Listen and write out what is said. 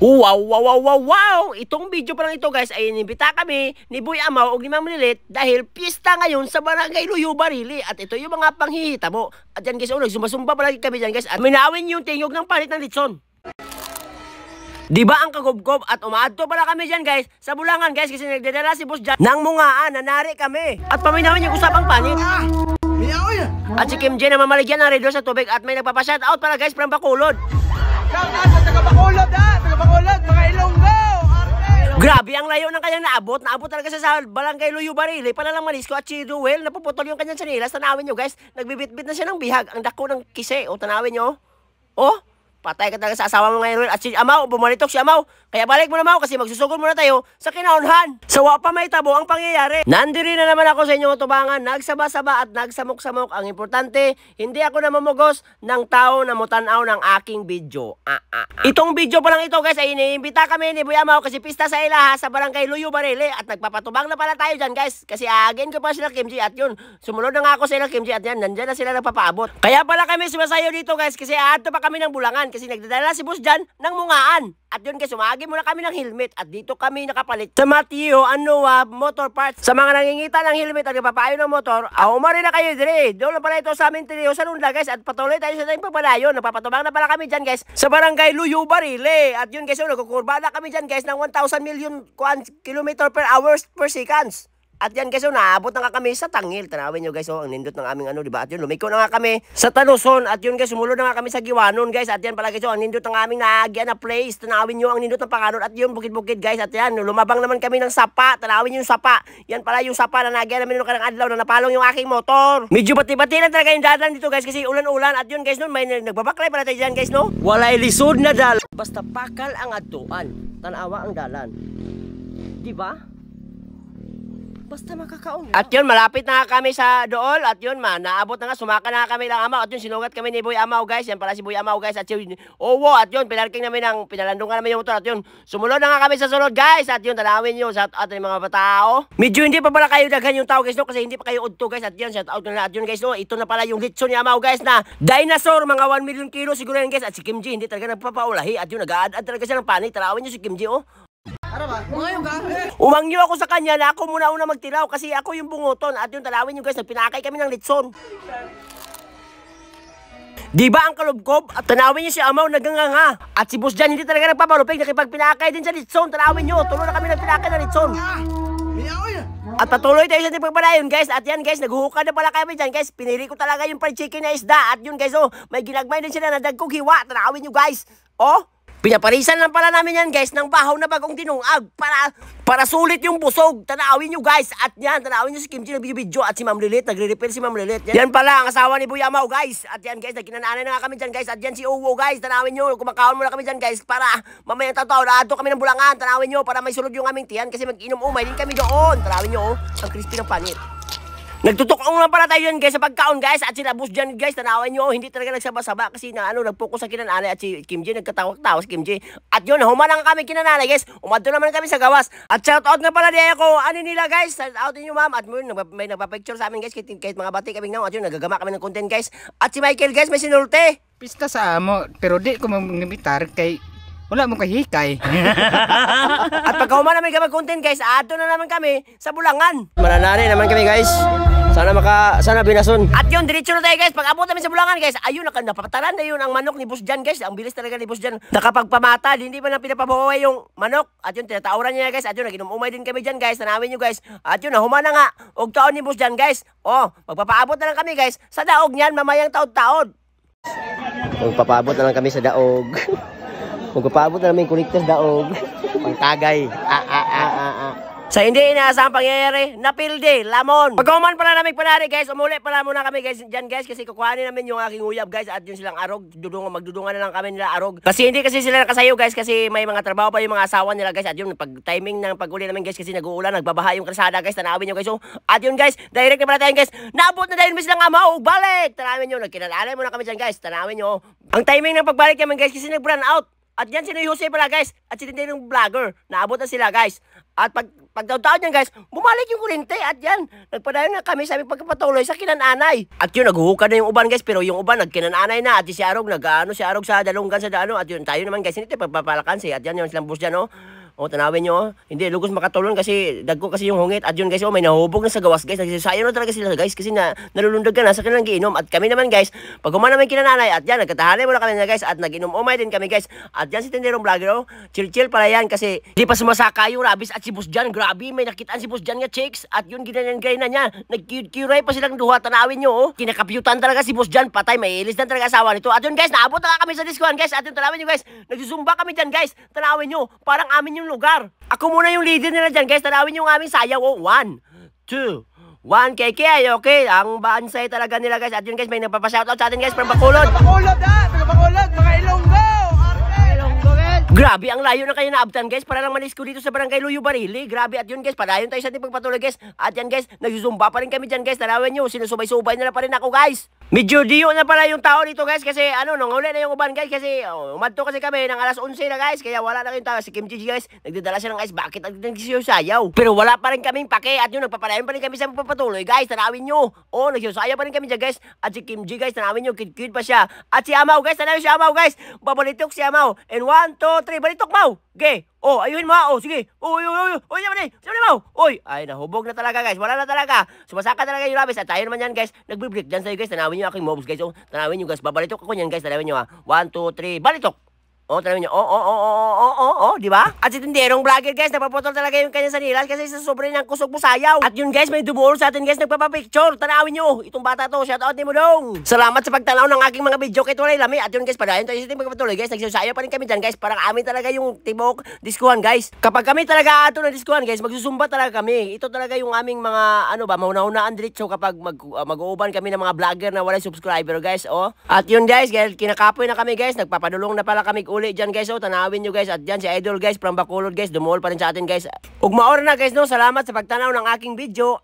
Wow, wow, wow, wow, wow! Itong video pa lang ito guys ay inimbita kami ni Boy Amaw o ni Ma'am Lilit dahil pista ngayon sa Barangay Luyo Barili at ito yung mga panghihita mo. At yan guys, nagsumba palagi kami dyan guys at minawin yung tingog ng palit ng litson. Diba ang kagubgob at umaadto pala kami dyan guys sa Bulangan guys kasi nagdadala si Boss dyan ng mungaan, nanari kami. At paminawin yung usapang panit. At si Kim J na mamaligyan ng redor sa tubig at may nagpapashoutout pala guys from Bacolod. Sa taga Bacolod taga Bacolod, mga Ilonggo! Grabe ang layo ng kanyang naabot. Naabot talaga sa Barangay Luyo Barili. Palalang Manisco at si Ruel. Napuputol yung kanyang sanilas. Tanawin nyo guys. Nagbibit-bit na siya ng bihag. Ang dako ng kise. O tanawin nyo. O. Patay ka talaga sa asawa mo ngayon. At si Amaw, bumalitok si Amaw. Kaya balik mo na Amaw kasi magsusugod muna tayo sa kinaunhan. Sawa pa may tabo ang pangyayari. Nandiri na naman ako sa inyong tubangan. Nagsaba-saba at nagsamok-samok. Ang importante, hindi ako na mamugos ng tao na mutanaw ng aking video. Itong video pa lang ito guys ay iniimbita kami ni Boy Amaw kasi pista sa ilaha sa Barangay Luyo Barili. At nagpapatubang na pala tayo dyan guys. Kasi again ko pa sila Kim G at yun. Sumunod na nga ako sa Kim G at yan. Nandyan na sila nagpapaabot. Kaya pala kami sumasayo dito guys kasi ato pa kami ng Bulangan. Kasi nagdadala si Boss dyan ng mungaan. At yun guys, umagi muna kami ng helmet. At dito kami nakapalit sa Mateo Anoa Motor Parts. Sa mga nangingita ng helmet at nagpapayo ng motor, umari na kayo dire. Doon na pala ito sa amin tiniyo sa Nunda guys. At patuloy tayo sa tayong pagpalayo. Napapatubang na pala kami dyan guys sa Barangay Luyo Barili. At yun guys, nagkukurba na kami dyan guys ng 1,000 million kilometer per hours per seconds. At yan guys, naabot na nga kami sa Tangil. Tanawin nyo guys, ang nindot ng aming diba? At yun, lumiko na nga kami sa Taluson. At yun guys, sumulod na nga kami sa Giwanon guys. At yan pala guys, ang nindot ng aming naagyan na place. Tanawin nyo ang nindot ng Panganon. At yun, bukid-bukid guys. At yan, lumabang naman kami ng sapa. Tanawin nyo yung sapa. Yan pala yung sapa na naagyan namin nung karang adlaw na napalong yung aking motor. Medyo bati-bati lang talaga yung dadan dito guys kasi ulan-ulan. At yun guys, nun, may nagbabaklay pala tayo dyan guys, no? Walay lisod na dal. Basta pakal ang atuan. Tanawa ang dalan. Diba? Basta makakaon. At yun, malapit na kami sa dool. At yun, naabot na nga, sumaka na kami lang Amaw. At yun, sinugat kami ni Boy Amaw guys. Yan pala si Boy Amaw guys. At yun, at yun, pinarking namin pinalandungan namin yung motor. At yun, sumunod na nga kami sa sunod guys. At yun, talawin nyo, shout out ng mga batao. Medyo hindi pa pala kayo daghan yung tao guys, no? Kasi hindi pa kayo udto guys. At yun, shout out na. At yun guys, no? Ito na pala yung litson ni Amaw guys na dinosaur, mga 1 million kilo siguro yan guys. At si Kim G, hindi talaga nagpapaulahi. At yun, nag-aad talaga siya ng panik. Talawin nyo si Kim G, oh. Umangyo ako sa kanya na ako muna una magtiraw kasi ako yung bungoton. At yung talawin nyo guys, nagpinakay kami ng litson. Diba ang kalubkob? At tanawin nyo si Amaw naganganga. At si Boss dyan hindi talaga nagpapalupig. Nakipagpinakay din sa litson. Tanawin nyo, tuloy na kami nagpinakay ng litson. At patuloy tayo sa pagpalayon guys. At yan guys, naghuhukad na pala kami dyan guys. Pinili ko talaga yung fried chicken na isda. At yun guys, oh, may ginagmay din sila na dagkog hiwa. Tanawin nyo guys. Oh, pinaparisan lang pala namin yan guys ng bahaw na bagong dinungag para sulit yung busog. Tanawin nyo guys. At yan, tanawin nyo si Kim G nag-video at si Ma'am Lilit, nagre-repair si Ma'am Lilit. Yan pala ang asawa ni Boy Amaw guys. At yan guys, nagkinananay na nga kami dyan guys. At yan si Uwo guys, tanawin nyo, kumakaon muna kami dyan guys para mamayang tataw na ato kami ng Bulangan. Tanawin nyo para may sulod yung aming tiyan kasi mag-inom umay din kami doon. Tanawin nyo, ang crispy ng panit. Nagtutok-ong lang pala tayo yan guys sa pagkaon guys. At sila Boss dyan guys, tanawan nyo, hindi talaga nagsaba-saba kasi na nagpokus sa kinananay. At si Kim J, nagkatawak-tawa si Kim J. At yun, humanang kami kinananay guys. Umadto naman kami sa gawas. At shoutout nga pala niya ako, nila guys. Shoutout nyo ma'am. At may nagpa-picture sa amin guys. Kahit mga bati kaming naman. At yun, nagagama kami ng content guys. At si Michael guys, may sinulte. Pista sa amo, pero di ko mamimitar kay wala mo kahikay. At pagkahuman namin kami content guys, ato na naman kami sa Bulangan. Mananari naman kami guys. Sana binason. At yun, diretso na tayo guys. Pag abot namin sa Bulangan guys, ayun, napapataran na yun ang manok ni Boss Jan guys. Ang bilis talaga ni Boss Jan. Nakapagpamata, hindi pa na pinapabuhay yung manok. At yun, tinatauran niya guys. At yun, naginom-umay din kami dyan guys. Tanawin nyo guys. At yun, nahuma na nga. Og taon ni Boss Jan guys. Oh, magpapaabot na lang kami guys sa daog niyan, mamayang taod-taod. Magpapaabot na lang kami sa daog. Magpapaabot na namin kuliktas daog. Pangtagay. Sa hindi inaasahang pangyayari, napilde, lamon. Pagkuman pala namin panari guys, umuli pala muna kami guys dyan guys kasi kukuhanin namin yung aking uyab guys at yung silang arog. Magdudungan na lang kami nila arog. Kasi hindi kasi sila nakasayo guys kasi may mga trabaho pa yung mga asawa nila guys. At yung pag-timing ng pag-uli namin guys kasi nag-uulan, nagbabaha yung kalsada guys. Tanawin nyo guys. So, at yun guys, direct na pala tayo guys. Naabot na dahil may silang Amaw, balik! Tanawin nyo, nagkinalalay muna kami dyan guys. Tanawin nyo. Ang timing ng pagbalik namin guys kasi nag-brand out. At yan si Jose pala guys. At si Tindin ng vlogger. Naabot na sila guys. At pagtaon-taon yan guys, bumalik yung kuryente at yan. Nagpadayon na kami sa aming pagpapatuloy sa kinananay. At yun, naghuhuka na yung uban guys, pero yung uban nagkinananay na. At si Arog, si Arog sa dalunggan sa dano. At yun, tayo naman guys, hindi tayo pagpapalakan siya. At yan yung silang bus dyan, oh. O, tanawin nyo, hindi, lugos makatulon kasi dagko kasi yung hungit. At yun guys, may nahubog na sa gawas guys. Nagsasayaw na talaga sila guys kasi nalulundag ka na sa kanilang giinom. At kami naman guys, pag humana naman kinananay, at yan, nagkatahanay muna kami na guys. At naginom umay din kami guys. At yan si Tenderong Vlogger, oh. Chill pala yan kasi di pa sumasaka yung rabis at si Boss Jan. Grabe, may nakitaan si Boss Jan nga chicks. At yun, ginanyan na niya. Nag-curay pa silang duha, tanawin nyo, oh. Kinakapyutan talaga si Boss Jan, patay, may ilis na talaga asawa nito. At yun guys, naabot na kami sa diskuhan guys. At yun, tanawin nyo guys, nagsusumba kami dyan guys. Tanawin nyo, parang amin yung lugar. Ako muna yung leader nila dyan, guys. Tanawin yung aming sayaw. Oh, 1, 2, 1, KK. Okay, ang bansay talaga nila, guys. At yun, guys, may nagpapashoutout sa atin, guys, from Bacolod. Bacolod, Bacolod, mga Ilonggo. Ilonggo, guys. Grabe, ang layo na kayo naabtan, guys. Para lang manis ko dito sa Barangay Luyo Barili. Grabe, at yun, guys, padayon tayo sa ating pagpatuloy, guys. At yan, guys, nagsusumba pa rin kami dyan, guys. Tanawin nyo, sinusubay-subay nila pa rin ako, guys. Medyo diyo na pala yung tao dito guys kasi nanghuli na yung uban guys kasi umadto kasi kami ng alas 11 na guys kaya wala na yung tao. Si Kim Chi guys nagdadala siya ng ice bucket at nagsisayaw. Pero wala pa rin kaming pake at yun nagpapalayon pa rin kami sa pagpapatuloy guys. Tanawin nyo. Oh, nagsisayaw pa rin kami dyan guys. At si Kim Chi guys tanawin nyo, cute pa siya. At si Amaw guys, tanawin si Amaw guys. Babalitok si Amaw. And 1, 2, 3, balitok Maw. Okay. Oh, ayuhin mo ha. Oh, sige. Uy, naman eh. Sabi mo. Uy, ay, nahubog na talaga, guys. Wala na talaga. Sumasaka talaga yung rabis. At tayo naman yan, guys. Nagbe-break dyan sa'yo, guys. Tanawin nyo aking mobs, guys. Oh, tanawin nyo, guys. Babalitok ako yan, guys. Tanawin nyo, ha. 1, 2, 3. Balitok. Oh, tanawin nyo. Di ba? At si Tenderong Vlogger, guys. Napaputol talaga yung kanya sa nilas kasi sa sobrang niyang kusog mo sayaw. At yun, guys, may dumuol sa atin, guys. Nagpapapicture. Tanawin nyo. Itong bata to. Shoutout ni mo dong. Salamat sa pagtanaw ng aking mga video kay Tulay Lami. At yun, guys, padayon tayo sa ating pagpapatuloy, guys. Nagsasayaw pa rin kami dyan, guys. Parang amin talaga yung tibok diskuhan, guys. Kapag kami talaga ato ng diskuhan, guys, magsusumba talaga kami. Ito talaga yung aming mga, mauna-unaan diretso kapag mag-uuban kami ng mga vlogger na walang subscriber, guys, oh. At yun, guys, kinakapoy na kami, guys. Nagpapadulong na pala kami uli dyan, guys, oh. Tanawin nyo guys, at dyan si Idol guys from Bacolod guys, dumuol pa rin sa atin guys. Ug maora na guys no, salamat sa pagtanaw ng aking video.